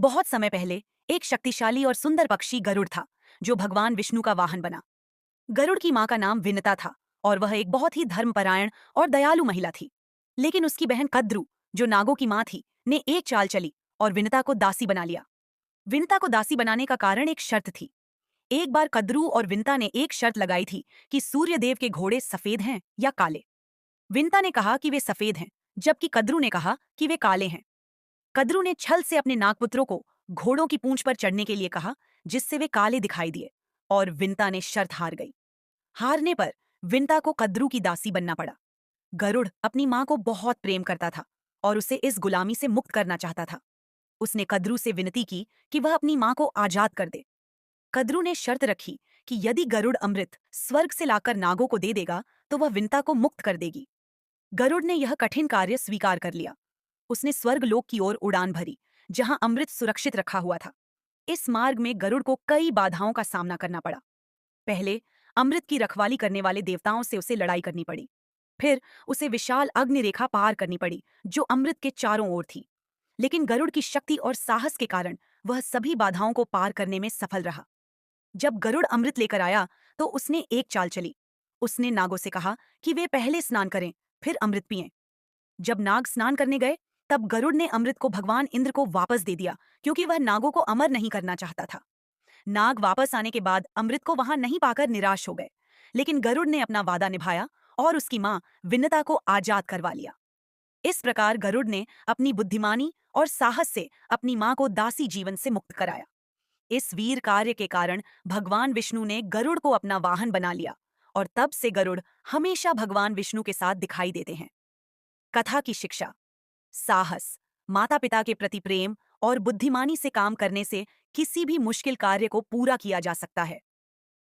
बहुत समय पहले एक शक्तिशाली और सुंदर पक्षी गरुड़ था, जो भगवान विष्णु का वाहन बना। गरुड़ की माँ का नाम विनता था और वह एक बहुत ही धर्मपरायण और दयालु महिला थी। लेकिन उसकी बहन कद्रू, जो नागों की माँ थी, ने एक चाल चली और विनता को दासी बना लिया। विनता को दासी बनाने का कारण एक शर्त थी। एक बार कद्रू और विनता ने एक शर्त लगाई थी कि सूर्यदेव के घोड़े सफेद हैं या काले। विनता ने कहा कि वे सफेद हैं, जबकि कद्रू ने कहा कि वे काले हैं। कद्रू ने छल से अपने नागपुत्रों को घोड़ों की पूंछ पर चढ़ने के लिए कहा, जिससे वे काले दिखाई दिए, और विनता ने शर्त हार गई। हारने पर विनता को कद्रू की दासी बनना पड़ा। गरुड़ अपनी मां को बहुत प्रेम करता था और उसे इस गुलामी से मुक्त करना चाहता था। उसने कद्रू से विनती की कि वह अपनी मां को आजाद कर दे। कद्रू ने शर्त रखी कि यदि गरुड़ अमृत स्वर्ग से लाकर नागों को दे देगा तो वह विनता को मुक्त कर देगी। गरुड़ ने यह कठिन कार्य स्वीकार कर लिया। उसने स्वर्गलोक की ओर उड़ान भरी, जहां अमृत सुरक्षित रखा हुआ था। इस मार्ग में गरुड़ को कई बाधाओं का सामना करना पड़ा। पहले अमृत की रखवाली करने वाले देवताओं से उसे लड़ाई करनी पड़ी। फिर उसे विशाल अग्नि रेखा पार करनी पड़ी, जो अमृत के चारों ओर थी। लेकिन गरुड़ की शक्ति और साहस के कारण वह सभी बाधाओं को पार करने में सफल रहा। जब गरुड़ अमृत लेकर आया तो उसने एक चाल चली। उसने नागों से कहा कि वे पहले स्नान करें, फिर अमृत पिएं। जब नाग स्नान करने गए, तब गरुड़ ने अमृत को भगवान इंद्र को वापस दे दिया, क्योंकि वह नागों को अमर नहीं करना चाहता था। नाग वापस आने के बाद अमृत को वहां नहीं पाकर निराश हो गए, लेकिन गरुड़ ने अपना वादा निभाया और उसकी मां विनता को आजाद करवा लिया। इस प्रकार गरुड़ ने अपनी बुद्धिमानी और साहस से अपनी मां को दासी जीवन से मुक्त कराया। इस वीर कार्य के कारण भगवान विष्णु ने गरुड़ को अपना वाहन बना लिया, और तब से गरुड़ हमेशा भगवान विष्णु के साथ दिखाई देते हैं। कथा की शिक्षा। साहस, माता पिता के प्रति प्रेम और बुद्धिमानी से काम करने से किसी भी मुश्किल कार्य को पूरा किया जा सकता है।